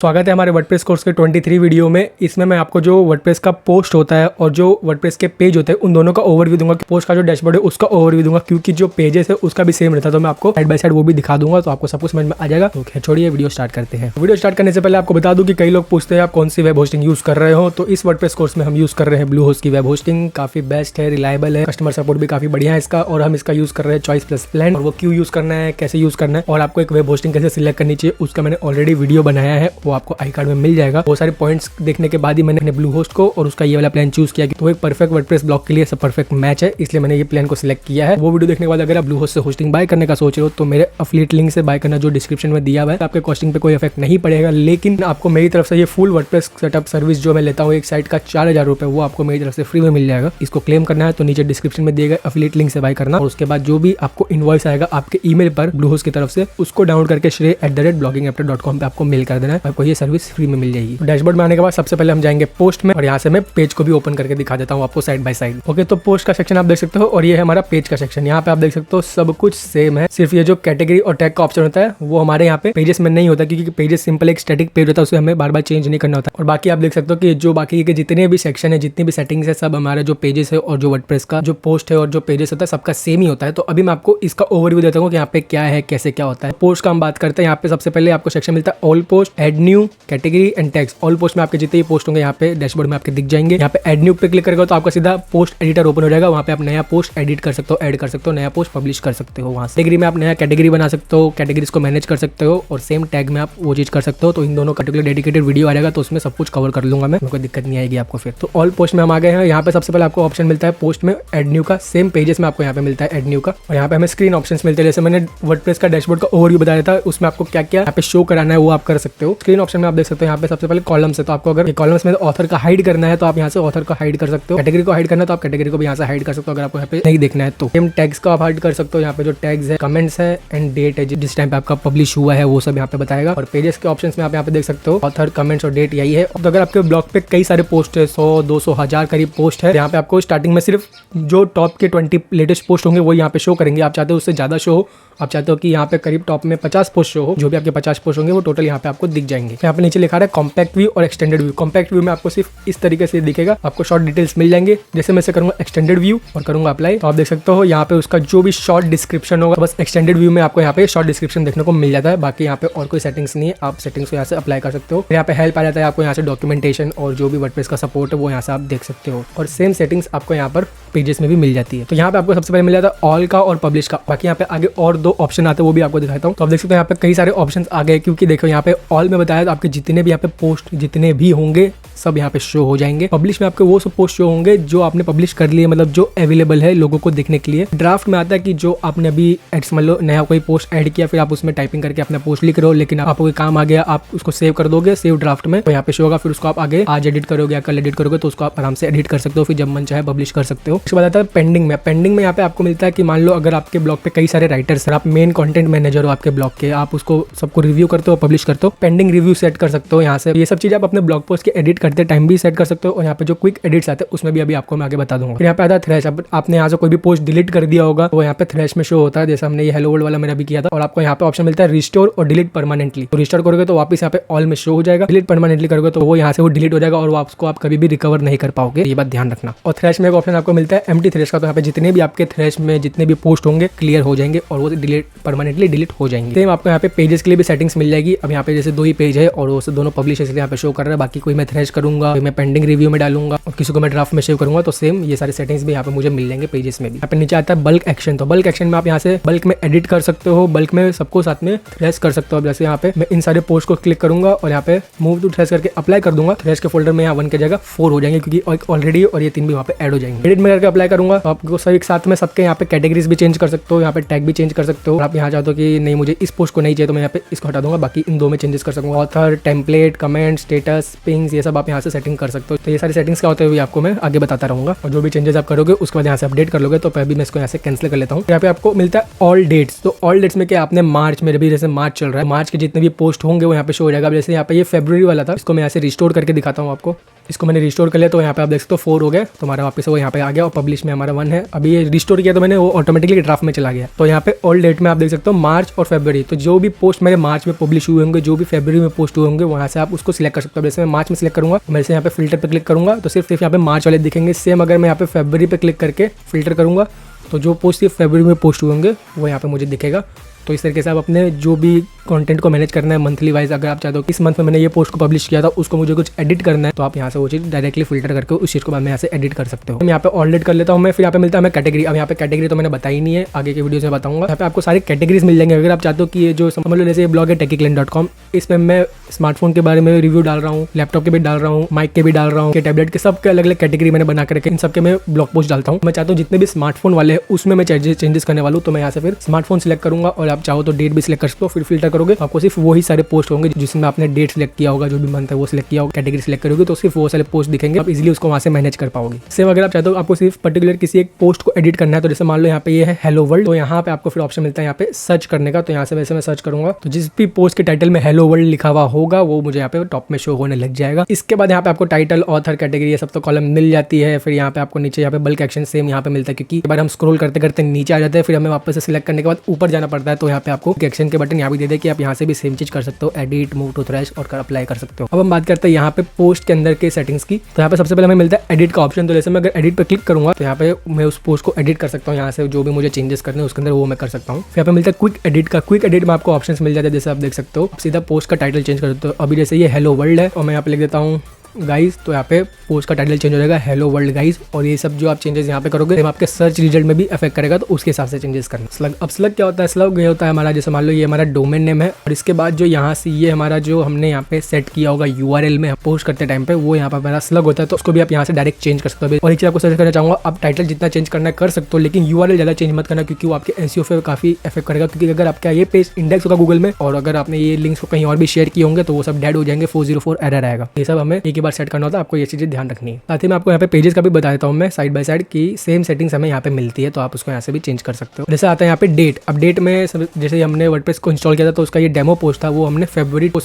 स्वागत है हमारे वर्डप्रेस कोर्स के 23 वीडियो में। इसमें मैं आपको जो वर्डप्रेस का पोस्ट होता है और जो वर्डप्रेस के पेज होते हैं उन दोनों का ओवरव्यू दूंगा। पोस्ट का जो डैशबोर्ड है उसका ओवरव्यू दूंगा, क्योंकि जो पेजेस है उसका भी सेम रहता है, तो मैं आपको साइड बाय साइड वो भी दिखा दूंगा, तो आपको सब कुछ समझ में आ जाएगा। तो छोड़िए वीडियो स्टार्ट करते हैं। वीडियो स्टार्ट करने से पहले आपको बता दूं कि कई लोग पूछते हैं आप कौन सी वेब होस्टिंग यूज कर रहे हो, तो इस वर्डप्रेस कोर्स में हम यूज कर रहे हैं ब्लूहोस्ट की वेब होस्टिंग। काफी बेस्ट है, रिलायबल है, कस्टमर सपोर्ट भी काफी बढ़िया है इसका, और हम इसका यूज कर रहे हैं चॉइस प्लस प्लान। और वो क्यों यूज करना है, कैसे यूज करना है और आपको एक वेब होस्टिंग कैसे सिलेक्ट करनी चाहिए, उसका मैंने ऑलरेडी वीडियो बनाया है, वो आपको आई कार्ड में मिल जाएगा। वो सारे पॉइंट्स देखने के बाद ही मैंने ब्लूहोस्ट को और उसका ये वाला प्लान चूज किया, तो एक परफेक्ट वर्डप्रेस ब्लॉग के लिए सब परफेक्ट मैच है, इसलिए मैंने ये प्लान को सिलेक्ट किया है। वो वीडियो देखने के बाद अगर आप ब्लूहोस्ट से होस्टिंग बाय करने का सोच रहे हो तो मेरे अफिलिएट लिंक से बाय करना, जो डिस्क्रिप्शन में दिया हुआ है। आपके कॉस्टिंग पे कोई इफेक्ट नहीं पड़ेगा, लेकिन आपको मेरी तरफ से ये फुल वर्डप्रेस सेटअप सर्विस जो मैं लेता हूँ एक साइट का 4000 रुपए, वो आपको मेरी तरफ से फ्री में मिल जाएगा। इसको क्लेम करना है तो नीचे डिस्क्रिप्शन में दिए गए अफिलिएट लिंक से बाय करना, और उसके बाद जो भी आपको इनवॉइस आएगा आपके ईमेल पर ब्लूहोस्ट की तरफ से, उसको डाउनलोड करके shrey@bloggingaptor.com पे आपको मेल कर देना है, आपको ये सर्विस फ्री में मिल जाएगी। डैशबोर्ड में आने के बाद सबसे पहले हम जाएंगे पोस्ट में, और यहाँ से मैं पेज को भी ओपन करके दिखा देता हूँ आपको साइड बाय साइड। ओके, तो पोस्ट का सेक्शन आप देख सकते हो, और ये है हमारा पेज का सेक्शन। यहाँ पे आप देख सकते हो सब कुछ सेम है, सिर्फ ये जो कैटेगरी और टैग का ऑप्शन होता है वो हमारे यहाँ पे पेजेस में नहीं होता, क्योंकि पेजेस सिंपल एक स्टैटिक पेज होता है, उसे हमें बार बार चेंज नहीं करना होता। और बाकी आप देख सकते हो कि जो बाकी के जितने भी सेक्शन है, जितनी भी सेटिंग्स है, सब हमारा जो पेजेस है और जो वर्डप्रेस का जो पोस्ट है और जो पेजेस होता है सबका सेम ही होता है। तो अभी मैं आपको इसका ओवरव्यू देता हूँ कि यहाँ पे क्या है, कैसे क्या होता है। पोस्ट का हम बात करते हैं, यहाँ पे सबसे पहले आपको सेक्शन मिलता है all post, add new, category and tags. All post में आपके जितने भी पोस्ट होंगे यहाँ पे डैशबोर्ड में आपके दिख जाएंगे। यहाँ पे एड न्यू पे क्लिक करेगा तो आपका सीधा पोस्ट एडिटर ओपन हो जाएगा, वहाँ पे आप नया पोस्ट एडिट कर सकते हो, ऐड कर सकते हो, नया पोस्ट पब्लिश कर सकते हो। वहाँ कैटेगरी में आप नया कैटेगरी बना सकते हो, कैटेगरीज को मैनेज कर सकते हो, और सेम टैग में आप वो चीज कर सकते हो। तो इन दोनों पर्टिकुलर डेडिकेटेड वीडियो आ जाएगा, तो उसमें सब कुछ कवर कर लूंगा मैं, कोई दिक्कत नहीं आएगी आपको फिर। तो ऑल पोस्ट में हम आ गए हैं। यहाँ पे सबसे पहले आपको ऑप्शन मिलता है पोस्ट में एड न्यू का, सेम पेजेस में आपको यहाँ पे मिलता है एड न्यू का, और यहाँ पे हमें स्क्रीन ऑप्शंस मिलते हैं। जैसे मैंने वर्डप्रेस का डैशबोर्ड का ओवरव्यू बताया था, उसमें आपको क्या क्या यहाँ पे शो कराना है वो आप कर सकते हो। स्क्रीन ऑप्शन में आप देख सकते हो यहाँ पे सबसे पहले कॉलम्स है, तो आपको अगर कॉलम्स में ऑथर का हाइड करना है तो आप यहाँ से ऑथर को हाइड कर सकते हो, कैटेगरी को हाइड करना है तो आप कैटेगरी को भी यहाँ से हाइड कर सकते हो अगर आपको यहाँ पे नहीं देखना है तो। सेम टैग्स को आप हाइड कर सकते हो, यहाँ पे जो टैग्स है, कमेंट्स है एंड डेट है, जिस टाइम पे आपका पब्लिश हुआ है वो सब यहाँ पे बताएगा। और पेजेस के ऑप्शंस में आप यहाँ पे देख सकते हो ऑथर, कमेंट्स और डेट यही है। तो अगर आपके ब्लॉग पे कई सारे पोस्ट है, 100 200 1000 करीब पोस्ट है, यहाँ पे आपको स्टार्टिंग में सिर्फ जो टॉप के 20 लेटेस्ट पोस्ट होंगे वो यहाँ पे शो करेंगे। आप चाहते हो उससे ज्यादा शो हो, आप चाहते हो कि यहाँ पे करीब टॉप में 50 पोस्ट शो हो, जो भी आपके 50 पोस्ट होंगे वो टोटल यहाँ पे आपको दिख जाएंगे। यहाँ पे नीचे लिखा है कॉम्पैक्ट व्यू और एक्सटेंडेड व्यू। कॉम्पैक्ट व्यू में आपको सिर्फ इस तरीके से दिखेगा, आपको शॉर्ट डिटेल्स मिल जाएंगे। जैसे मैं से करूंगा एक्सटेंडेड व्यू और करूंगा अप्लाई, तो आप देख सकते हो यहाँ पे उसका जो भी शॉर्ट डिस्क्रिप्शन होगा, बस एक्सटेंडेड व्यू में आपको यहाँ पे शॉर्ट डिस्क्रिप्शन देखने को मिल जाता है। बाकी यहाँ पे और कोई सेटिंग्स नहीं है, आप सेटिंग्स को यहाँ से अप्लाई कर सकते हो। यहाँ पे हेल्प आ जाता है, आपको यहाँ से डॉक्यूमेंटेशन और जो भी वर्डप्रेस का सपोर्ट है वो यहाँ से आप देख सकते हो, और सेम सेटिंग्स आपको यहाँ पर पेजेस में भी मिल जाती है। तो यहाँ पे आपको सबसे पहले मिल जाता है ऑल का और पब्लिश का। बाकी यहाँ पे आगे और 2 ऑप्शन आते हैं, वो भी आपको दिखाता हूँ। तो आप देख सकते हो यहाँ पे कई सारे ऑप्शन आ गए, क्योंकि देखो यहाँ पे ऑल में बताया तो आपके जितने भी यहाँ पे पोस्ट जितने भी होंगे सब यहाँ पे शो हो जाएंगे। पब्लिश में आपके वो सब पोस्ट शो होंगे जो आपने पब्लिश कर लिए, मतलब जो अवेलेबल है लोगों को देखने के लिए। ड्राफ्ट में आता है कि जो आपने अभी मतलब नया कोई पोस्ट ऐड किया, फिर आप उसमें टाइपिंग करके अपना पोस्ट लिख रहे हो, लेकिन आपको कोई काम आ गया, आप उसको सेव कर दोगे सेव ड्राफ्ट में, तो यहाँ पे शो होगा। फिर उसको आप आगे आज एडिट करोगे या कल एडिट करोगे तो उसको आप आराम से एडिट कर सकते हो, फिर जब मन चाहे पब्लिश कर सकते हो। उसके बाद आता है पेंडिंग में। पेंडिंग में यहाँ पे आपको मिलता है कि मान लो अगर आपके ब्लॉग पे कई सारे राइटर्स, आप मेन कंटेंट मैनेजर हो आपके ब्लॉग के, आप उसको सबको रिव्यू करते हो, पब्लिश करते हो, पेंडिंग रिव्यू सेट कर सकते हो। यहाँ से ये सब चीज आप अपने ब्लॉग पोस्ट के एडिट करते टाइम भी सेट कर सकते हो, और यहाँ पे जो क्विक एडिट्स आते हैं उसमें भी अभी आपको मैं आगे बता दूंगा। फिर यहाँ पे आता है थ्रेश। अब आपने यहाँ से कोई भी पोस्ट डिलीट कर दिया होगा तो यहाँ पे थ्रेश में शो होता है, जैसे हमने ये हेलो वर्ल्ड वाला मेरा भी किया था। और आपको यहाँ पे ऑप्शन मिलता है रिस्टोर और डिलीट परमानेंटली। तो रिस्टोर करोगे तो वापस यहाँ पे ऑल में शो हो जाएगा, डिलीट परमानेंटली करोगे तो वो यहाँ से वो डिलीट हो जाएगा और उसको आप कभी भी रिकवर नहीं कर पाओगे, ये बात ध्यान रखना। और थ्रेश में एक ऑप्शन आपको मिलता है एम्प्टी थ्रेश का, तो यहाँ पे जितने भी आपके थ्रेश में जितने भी पोस्ट होंगे क्लियर हो जाएंगे और वो परमानेंटली डिलीट हो जाएंगे। सेम आपको यहाँ पे पेजेस के लिए भी सेटिंग्स मिल जाएगी। अब यहाँ पे जैसे 2 ही पेज है और वो दोनों पब्लिश इसलिए यहाँ पे शो कर रहा है, बाकी कोई मैं थ्रेश करूंगा, मैं पेंडिंग रिव्यू में डालूंगा और किसी को मैं ड्राफ्ट में सेव करूंगा, तो सेम ये सारे सेटिंग्स भी यहाँ पे मुझे मिल जाएंगे पेजेस में भी। यहाँ पे नीचे आता है बल्क एक्शन। तो बल्क एक्शन में आप यहाँ से बल्क में एडिट कर सकते हो, बल्क में सबको साथ में थ्रेश कर सकते हो। जैसे यहाँ पे मैं इन सारे पोस्ट को क्लिक करूंगा और यहाँ पे मूव टू थ्रेश करके अप्लाई कर दूंगा, थ्रेश के फोल्डर में यहाँ 1 की जगह 4 हो जाएंगे, क्योंकि ऑलरेडी और ये 3 भी वहाँ पे ऐड हो जाएंगे। एडिट में करके अप्लाई करूंगा तो आपको सब एक साथ में सबके यहाँ पे कैटेगरीज भी चेंज कर सकते हो, यहाँ पे टैग भी चेंज कर सकते हो। आप यहाँ चाहते हो कि नहीं मुझे इस पोस्ट को नहीं चाहिए तो मैं यहाँ पे इसको हटा दूंगा, बाकी इन 2 में चेंजेस कर सकूंगा। Author, template, comment, status, pings, ये सब आप यहाँ से सेटिंग कर सकते हो। तो ये सारी सेटिंग्स क्या होते हैं आपको मैं आगे बताता रहूंगा, और जो भी चेंजेस आप करोगे उसके बाद यहाँ से अपडेट कर लोगे। तो अभी मैं इसको यहाँ से कैंसिल कर लेता हूँ। यहाँ पे आपको मिलता है ऑल डेट्स। तो ऑल डेट्स में क्या आपने मार्च में भी, जैसे मार्च चल रहा है, मार्च के जितने भी पोस्ट होंगे वो यहाँ पे शो हो जाएगा। जैसे यहाँ पे ये फरवरी वाला था, इसको मैं यहाँ से रिस्टोर करके दिखाता हूँ आपको। इसको मैंने रिस्टोर कर लिया, तो यहाँ पे आप देख सकते हो 4 हो गए, तो हमारा वापस वो यहाँ पे आ गया, और पब्लिश में हमारा 1 है। अभी ये रिस्टोर किया तो मैंने वो ऑटोमेटिकली ड्राफ्ट में चला गया। तो यहाँ पे ऑल डिफॉल्ट डेट में आप देख सकते हो मार्च और फरवरी। तो जो भी पोस्ट मेरे मार्च में पब्लिश हुए होंगे, जो भी फरवरी में पोस्ट हुए होंगे, वहाँ से आप उसको सिलेक्ट कर सकते हो। जैसे मैं मार्च में सिलेक्ट करूँगा, मैं यहाँ पे फिल्टर पे क्लिक करूँगा तो सिर्फ यहाँ पे मार्च वाले दिखेंगे। सेम अगर मैं यहाँ पे फरवरी पे क्लिक करके फिल्टर करूँगा तो जो पोस्ट सिर्फ फरवरी में पोस्ट हुए होंगे वो यहाँ पे मुझे दिखेगा। तो इस तरीके से आप अपने जो भी कंटेंट को मैनेज करना है मंथली वाइज, अगर आप चाहते हो इस मंथ में मैंने ये पोस्ट को पब्लिश किया था, उसको मुझे कुछ एडिट करना है, तो आप यहाँ से वो चीज़ डायरेक्टली फिल्टर करके उस चीज़ को मैं यहाँ से एडिट कर सकते हो। मैं यहाँ पे ऑलरेडी कर लेता हूँ मैं। फिर यहाँ पे मिलता है हमें कैटेगरी। अब यहाँ पे कैटेगरी तो मैंने बताई नहीं है, आगे के वीडियो में बताऊंगा। यहाँ पे आपको सारी कैटेगरीज मिल जाएंगे। अगर आप चाहते हो कि ये जो समझ लो जैसे ये ब्लॉग है techicland.com, इसमें मैं स्मार्टफोन के बारे में रिव्यू डाल रहा हूँ, लैपटॉप के भी डाल रहा हूँ, माइक के भी डाल रहा हूँ, के टैबलेट के, सबके अलग अलग कैटेगरी मैंने बना कर रखे, इन सबके मैं ब्लॉग पोस्ट डालता हूँ। मैं चाहता हूँ जितने भी स्मार्टफोन वाले हैं उसमें मैं चेंजेस करने वाला हूँ। तो मैं यहाँ से फिर स्मार्टफोन सिलेक्ट करूंगा और आप चाहो तो डेट भी सिलेक्ट कर सकते हो। फिर फिल्टर करोगे आपको सिर्फ वही सारे पोस्ट होंगे जिसमें आपने डेट सिलेक्ट किया होगा, जो भी मंथ है वो सिलेक्ट किया होगा, कैटेगरी सिलेक्ट करोगे तो सिर्फ वो सारे पोस्ट दिखेंगे। आप इजीली उसको वहाँ से मैनेज कर पाओगे। सेम अगर आप चाहते हो आपको सिर्फ पर्टिकुलर किसी एक पोस्ट को एडिट करना है, तो जैसे मान लो यहाँ पे ये है हेलो वर्ल्ड, तो यहाँ पे आपको फिर ऑप्शन मिलता है यहाँ पे सर्च करने का। तो यहाँ से वैसे मैं सर्च करूंगा तो जिस भी पोस्ट के टाइटल में हेलो वर्ल्ड लिखा हुआ होगा वो मुझे यहाँ पे टॉप में शो होने लग जाएगा। इसके बाद यहाँ पे आपको टाइटल, ऑथर, कैटेगरी, ये सब तो कॉलम मिल जाती है। फिर यहाँ पे आपको नीचे यहाँ पे बल्क एक्शन सेम यहाँ पे मिलता है, क्योंकि एक बार हम स्क्रॉल करते करते नीचे आ जाते हैं, फिर हमें वापस से सिलेक्ट करने के बाद ऊपर जाना पड़ता है। तो यहाँ पे आपको एक्शन के बटन यहाँ भी दे दे कि आप यहाँ से भी सेम चीज कर सकते हो, एडिट, मूव टू थ्रेश और अप्लाई कर सकते हो। अब हम बात करते हैं यहाँ पे पोस्ट के अंदर के सेटिंग्स की। तो यहाँ पे सबसे पहले हमें मिलता है एडिट का ऑप्शन। तो जैसे मैं अगर एडिट पे क्लिक करूंगा तो यहाँ पे मैं उस पोस्ट को एडिट कर सकता हूँ। यहाँ से जो भी मुझे चेंजेस करने हैं उसके अंदर वो मैं कर सकता हूँ। फिर यहाँ पे मिलता है क्विक एडिट का। क्विक एडिट में आपको ऑप्शन मिल जाते हैं, जैसे आप देख सकते हो सीधा पोस्ट का टाइटल चेंज कर सकते हो। अभी जैसे ये हेलो वर्ल्ड है और मैं यहाँ पे लिख देता हूँ गाइज, तो यहाँ पे पोस्ट का टाइटल चेंज हो जाएगा हेलो वर्ल्ड गाइज। और ये सब जो आप चेंजेस यहाँ पे करोगे आपके सर्च रिजल्ट में भी अफेक्ट करेगा, तो उसके हिसाब से चेंजेस करना। स्लग, अब स्लग क्या होता है? स्लग ये होता है हमारा, जैसे मान लो ये हमारा डोमेन नेम है और इसके बाद जो यहाँ से ये हमारा जो हमने यहाँ पे सेट किया होगा URL में पोस्ट करते टाइम पे, वो यहाँ पर हमारा स्लग होता है। तो उसको भी आप यहाँ से डायरेक्ट चेंज कर सकते हो। और एक चीज आपको सजेस्ट करना चाहूंगा, आप टाइटल जितना चेंज करना कर सकते हो, लेकिन URL ज्यादा चेंज मत करना, क्योंकि वो आपके SEO पे काफी इफेक्ट करेगा। क्योंकि अगर आपका ये पेज इंडेक्स होगा गूगल में और अगर आपने ये लिंक्स को कहीं और भी शेयर किए होंगे तो वो सब डेड हो जाएंगे, 404 एरर आएगा। ये सब हमें एक ही बार सेट करना होता है, आपको ये चीजें ध्यान रखनी है। साथ ही मैं आपको यहाँ पे पेजेस का भी बता देता हूँ मैं साइड बाय साइड की सेम सेटिंग्स हमें यहाँ पे मिलती है, तो आप उसको यहाँ से भी चेंज कर सकते हो। जैसे आता है यहाँ पे डेट। अब डेट में जैसे हमने वर्डप्रेस को इंस्टॉल किया था तो उसका ये डेमो पोस्ट था, वो हमने फरवरी को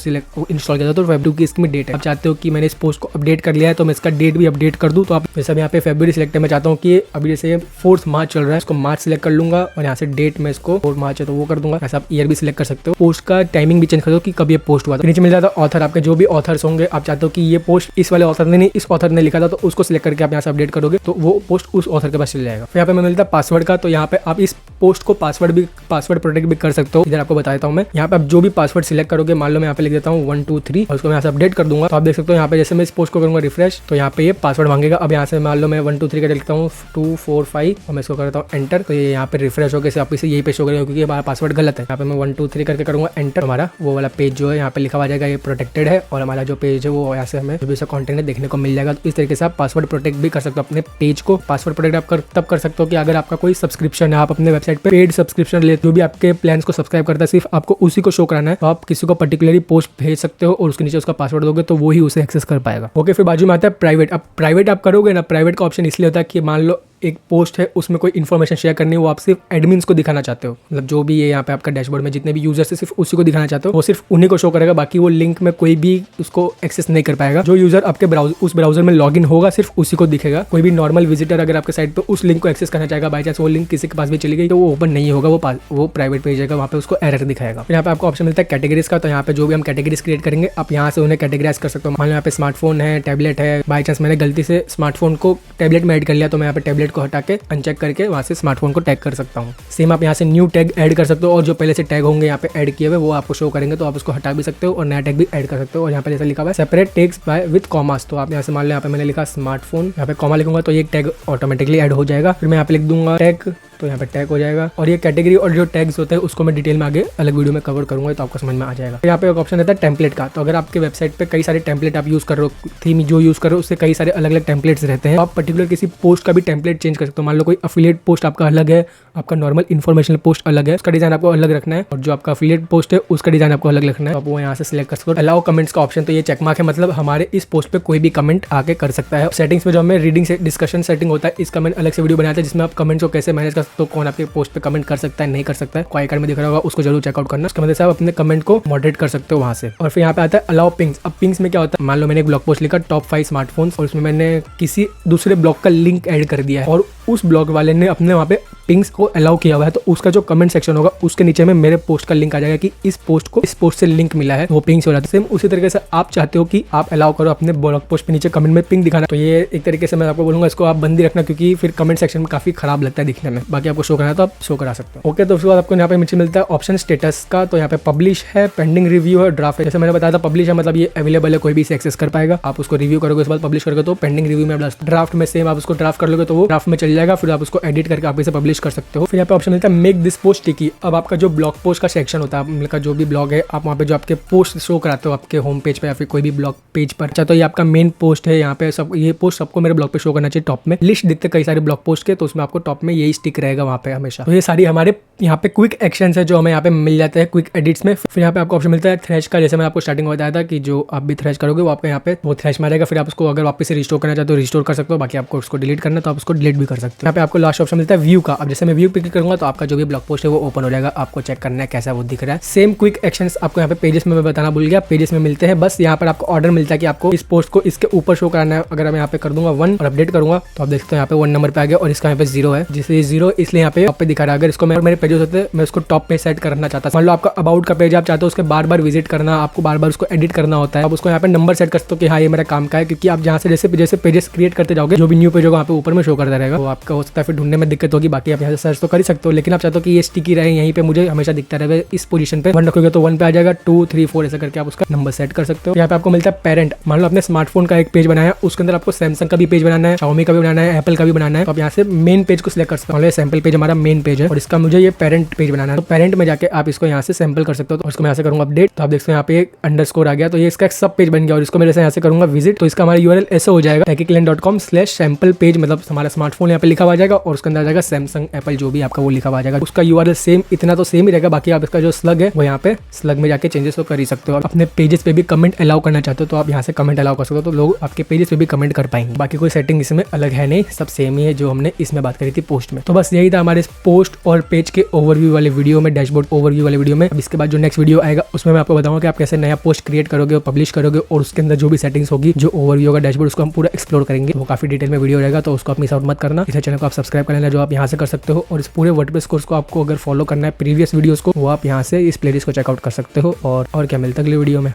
इंस्टॉल किया था, तो फरवरी की इसकी डेट है। आप चाहते हो कि मैंने इस पोस्ट को अपडेट कर लिया है तो मैं इसका डेट भी अपडेट कर दूँ, तो आप जैसे यहाँ पे फरवरी सिलेक्ट है, मैं चाहता हूँ कि अभी जैसे 4 मार्च चल रहा है, इसको मार्च सिलेक्ट कर लूंगा और यहाँ से डेट में इसको 4 मार्च है तो वो कर दूंगा। ऐसा आप ईयर भी सिलेक्ट कर सकते हो। पोस्ट का टाइमिंग भी चेंज कर दो कि कब ये पोस्ट हुआ था। नीचे मिल जाता है ऑथर, आपके जो भी ऑथर्स होंगे, आप चाहते हो कि ये पोस्ट इस वाले ऑथर ने नहीं इस ऑथर ने लिखा था, तो उसको सिलेक्ट करके आप यहाँ से अपडेट करोगे तो वो पोस्ट उस ऑथर के पास चल जाएगा। फिर यहाँ पे मैं मिलता है पासवर्ड का। तो यहाँ पे आप इस पोस्ट को पासवर्ड प्रोटेक्ट भी कर सकते हो। इधर आपको बता देता हूँ मैं, यहाँ पे आप जो भी पासवर्ड सिलेक्ट करोगे, मान लो मैं यहाँ पे लिख देता हूँ 1 2 3 और उसको मैं यहाँ से अपडेट कर दूंगा। तो आप देख सकते हो यहाँ पे जैसे मैं इस पोस्ट को करूंगा रिफ्रेश तो यहाँ पे ये पासवर्ड मांगेगा। अब यहाँ से मान लो मैं 1 2 3 का लिखता हूँ 2 4 5 और मैं इसको करता हूँ एंटर, तो ये यहाँ पे रिफ्रेश होकर आप इसे यही पे शो करेगा, क्योंकि हमारा पासवर्ड गलत है। यहाँ पे मैं 1 2 3 करके करूंगा एंटर, हमारा वो वाला पेज जो है यहाँ पे लिखा हुआ जाएगा ये प्रोटेक्टेड है और हमारा जो पेज है वो यहाँ से हमें जो भी सा कंटेंट है देखने को मिल जाएगा। तो इस तरीके से आप पासवर्ड प्रोटेक्ट भी कर सकते हो अपने पेज को। पासवर्ड प्रोटेक्ट आप तब कर सकते हो कि अगर आपका कोई सब्सक्रिप्शन है, आप अपने वेबसाइट पे पेड सब्सक्रिप्शन ले, जो भी आपके प्लान्स को सब्सक्राइब करता है सिर्फ आपको उसी को शो कराना है, तो आप किसी को पर्टिकुलरली पोस्ट भेज सकते हो और उसके नीचे उसका पासवर्ड दोगे तो वो ही उसे एक्सेस कर पाएगा। ओके, फिर बाजू में आता है प्राइवेट। अब प्राइवेट आप करोगे ना, प्राइवेट का ऑप्शन इसलिए होता है कि मान लो एक पोस्ट है उसमें कोई इन्फॉर्मेशन शेयर करनी है, वो आप सिर्फ एडमिन्स को दिखाना चाहते हो, मतलब जो भी है यहाँ पे आपका डैशबोर्ड में जितने भी यूजर्स है सिर्फ उसी को दिखाना चाहते हो, वो सिर्फ उन्हीं को शो करेगा, बाकी वो लिंक में कोई भी उसको एक्सेस नहीं कर पाएगा। जो यूजर आपके उस ब्राउजर में लॉगिन होगा सिर्फ उसी को दिखेगा। कोई भी नॉर्मल विजिटर अगर आपके साइट पे उस लिंक को एक्सेस करना चाहेगा, बाई चांस वो लिंक किसी के पास भी चली गई तो वो ओपन नहीं होगा, वो प्राइवेट पेज है, वहाँ पे उसको एरर दिखाएगा। यहाँ पे आपको ऑप्शन मिलता है कैटेगरीज का। तो यहाँ पे जो भी हम कैटेगरीज क्रिएट करेंगे आप यहाँ से उन्हें कैटेगराइज कर सकते हो। मान लो यहाँ पे स्मार्टफोन है, टैबलेट है, बाई चांस मैंने गलती से स्मार्टफोन को टैबलेट में ऐड कर लिया तो मैं यहाँ पे टैबलेट को हटा के अनचेक करके वहां से स्मार्टफोन को टैग कर सकता हूँ। सेम आप यहाँ से न्यू टैग ऐड कर सकते हो और जो पहले से टैग होंगे यहाँ पे ऐड किए हुए वो आपको शो करेंगे, तो आप उसको हटा भी सकते हो और नया टैग भी ऐड कर सकते हो। और यहाँ पे जैसे लिखा हुआ है separate tags by with commas, तो आप यहाँ से मान लो यहाँ पे मैंने लिखा स्मार्टफोन, यहाँ पे कॉमा लिखूंगा तो ये टैग ऑटोमेटिकली ऐड हो जाएगा। फिर मैं यहाँ पे लिख दूंगा टैग, तो यहाँ पे टैग हो जाएगा। और ये कैटेगरी और जो टैग्स होते हैं उसको मैं डिटेल में आगे अलग वीडियो में कवर करूंगा तो आपको समझ में आ जाएगा। यहाँ पे एक ऑप्शन रहता है टेम्पलेट का। तो अगर आपके वेबसाइट पे कई सारे टेम्पलेट आप यूज कर रहे हो, थीम जो यूज कर रहे हो उससे कई सारे अलग अलग टेम्पलेट्स रहते हैं, तो आप पर्टिकुलर किसी पोस्ट का भी टेम्पलेट चेंज कर सकते हो। मान लो कोई अफिलिएट पोस्ट आपका अलग है, आपका नॉर्मल इन्फॉर्मेशनल पोस्ट अलग है, उसका डिजाइन आपको अलग रखना है, और जो आपका अफिलिएट पोस्ट है उसका डिजाइन आपको अलग रखना है, तो आप वो यहाँ से सिलेक्ट कर सकते हो। अलाउ कमेंट्स का ऑप्शन, तो ये चेकमार्क है, मतलब हमारे इस पोस्ट पे कोई भी कमेंट आके कर सकता है। सेटिंग्स में जो हमें रीडिंग से डिस्कशन सेटिंग होता है, इसका मैंने अलग से वीडियो बनाया था जिसमें आप कमेंट्स को कैसे मैनेज कर सकते तो कौन आपके पोस्ट पे कमेंट कर सकता है, नहीं कर सकता है, कोई आइकन में दिख रहा होगा, उसको जरूर चेकआउट करना। उसके मदद से आप अपने कमेंट को मॉडरेट कर सकते हो वहाँ से। और फिर यहाँ पे आता है अलाउ पिंग्स। अब पिंग्स में क्या होता है, मान लो मैंने एक ब्लॉग पोस्ट लिखा टॉप 5 स्मार्टफोन्स और उसमें मैंने किसी दूसरे ब्लॉग का लिंक ऐड कर दिया है और उस ब्लॉग वाले ने अपने वहाँ पे पिंग्स को अलाउ किया हुआ है, तो उसका जो कमेंट सेक्शन होगा उसके नीचे में मेरे पोस्ट का लिंक आ जाएगा कि इस पोस्ट को इस पोस्ट से लिंक मिला है, वो पिंग्स हो जाता है। सेम उसी तरीके से आप चाहते हो कि आप अलाउ करो अपने ब्लॉग पोस्ट पे नीचे कमेंट में पिंग दिखाना, तो ये एक तरीके से मैं आपको बोलूंगा इसको आप बंद ही रखना, क्योंकि फिर कमेंट सेक्शन में काफी खराब लगता है दिखने में। बाकी आपको शो करना है तो आप शो करा सकते हो। ओके, तो उसके बाद आपको यहाँ पे नीचे मिलता है ऑप्शन स्टेटस का। तो यहाँ पे पब्लिश है, पेंडिंग रिव्यू है, ड्राफ्ट है। जैसे मैंने बताया था पब्लिश है मतलब ये अवेलेबल है, कोई भी इसे एक्सेस कर पाएगा। आप उसको रिव्यू करोगे उसके बाद पब्लिश करोगे तो पेंडिंग रिव्यू में। ड्राफ्ट में सेम आप उसको ड्राफ्ट कर लोगे तो वो ड्राफ्ट में चल जाएगा, फिर आप उसको एडिट करके आप इसे पब्लिश कर सकते हो। फिर यहाँ पे ऑप्शन मिलता है मेक दिस पोस्ट स्टिकी। अब आपका जो ब्लॉग पोस्ट का सेक्शन होता है, आपका जो भी ब्लॉग है, आप वहाँ पे जो आपके पोस्ट शो कराते हो आपके होम पेज पे या फिर कोई भी ब्लॉग पेज पर, चाहे तो ये आपका मेन पोस्ट है, यहाँ पे सब ये पोस्ट सबको मेरे ब्लॉग पे शो करना चाहिए। टॉप में लिस्ट दिखते कई सारे ब्लॉग पोस्ट के, तो उसमें आपको टॉप में यही स्टिक रहेगा वहाँ पे हमेशा। तो ये सारी हमारे यहाँ पे क्विक एक्शंस है जो हमें यहाँ पे मिल जाते हैं क्विक एडिट्स में। फिर यहाँ पे आपको ऑप्शन मिलता है थ्रेश का। जैसे मैं आपको स्टार्टिंग में बताया था कि जो आप भी थ्रेश करोगे वो आपके यहाँ पे वो थ्रेश मारेगा, फिर आप उसको अगर वापस से रिस्टोर करना चाहते हो रिस्टोर कर सकते हो, बाकी आपको उसको डिलीट करना तो आप उसको डिलीट भी कर सकते हो। यहाँ पे आपको लास्ट ऑप्शन मिलता है व्यू का। अब जैसे मैं व्यू पे क्लिक करूंगा तो आपका जो भी ब्लॉग पोस्ट है वो ओपन हो जाएगा, आपको चेक करना है कैसा वो दिख रहा है। सेम क्विक एक्शंस आपको यहाँ पे पेजेस में मैं बताना भूल गया, पेजेस में मिलते हैं। बस यहाँ पर आपको ऑर्डर मिलता है कि आपको इस पोस्ट को इसके ऊपर शो कराना है। अगर मैं यहाँ पे कर दूंगा 1 और अपडेट करूंगा तो आप देख सकते हो यहाँ पे 1 नंबर पे आ गया और इसका यहाँ पे 0 है, जिससे 0 इसलिए यहाँ पे टॉप पे दिखा रहा है। अगर इसको मेरे पेजेस होते मैं उसको टॉप पे सेट करना चाहता। मान लो आपका अबाउट का पेज आप चाहते हो उसके बार बार विजिट करना, आपको बार बार उसको एडिट करना होता है, आप उसको यहाँ पे नंबर सेट कर सकते हो कि हाँ ये मेरा काम का है, क्योंकि आप जहाँ से जैसे पेजेस क्रिएट करते जाओगे जो भी न्यू पेज होगा वहाँ पे ऊपर में शो करता रहेगा, तो आपका हो सकता है फिर ढूंढने में दिक्कत होगी। बाकी आप यहाँ से सर्च तो कर ही सकते हो, लेकिन आप चाहते हो कि ये स्टिकी रहे यहीं पे मुझे हमेशा दिखता रहे इस पोजीशन पे। 1 रखोगे तो 1 पे आ जाएगा, 2 3 4 ऐसा करके आप उसका नंबर सेट कर सकते हो। यहाँ पे आपको मिलता है पेरेंट। मान लो अपने स्मार्टफोन का एक पेज बनाया है, उसके अंदर आपको सैमसंग का भी पेज बनाना है, Xiaomi का भी बनाना है, एप्पल का भी बनाना है, तो आप यहाँ से मेन पेज को सिलेक्ट कर सकते हो। सैंपल पेज हमारा मेन पेज है और इसका मुझे ये पेरेंट पेज बनाना है, तो पेरेंट में जाके आप इसको यहाँ से सैंपल कर सकते हो। तो इसको मैं यहाँ से करूंगा अपडेट, तो आप देखते हो यहाँ पे अंडरस्कोर आ गया, तो ये इसका सब पेज बन गया। और इसको मेरे से यहाँ से करूंगा विजिट, तो इसका हमारा URL ऐसा हो जाएगा techicland.com/sample पेज, मतलब हमारा स्मार्टफोन यहाँ पे लिखा हुआ जाएगा और उसके अंदर आ जाएगा सैमसंग एप्पल जो भी आपका वो लिखा हुआ जाएगा। उसका URL सेम इतना तो सेम ही रहेगा, बाकी आप इसका जो स्लग है वो यहाँ पे स्लग में जाके चेंजेस तो कर ही सकते हो। अपने पेजेस पे भी कमेंट अलाउ करना चाहते हो तो आप यहाँ से कमेंट अलाउ कर सकते हो, तो लोग आपके पेजेस पे भी कमेंट कर पाएंगे। बाकी कोई सेटिंग इसमें अलग है नहीं, सब सेम ही है जो हमने इसमें बात करी थी पोस्ट में। तो बस यही था हमारे पोस्ट और पेज के ओवरव्यू वाले वीडियो में, डैशबोर्ड ओवरव्यू वाले वीडियो में। अब इसके बाद जो नेक्स्ट वीडियो आएगा उसमें मैं आपको बताऊंगा कि आप कैसे नया पोस्ट क्रिएट करोगे और पब्लिश करोगे, और उसके अंदर जो भी सेटिंग्स होगी, जो ओवरव्यू होगा डैशबोर्ड, उसको हम पूरा एक्सप्लोर करेंगे। वो काफी डिटेल में वीडियो रहेगा, तो उसको आप मिस आउट मत करना। इस चैनल को आप सब्सक्राइब कर लेना जो आप यहाँ से कर सकते हो, और इस पूरे वर्डप्रेस कोर्स को आपको अगर फॉलो करना है प्रीवियस वीडियोस को, वो आप यहाँ से इस प्लेलिस्ट को चेकआउट कर सकते हो। और क्या मिलता है अगले वीडियो में।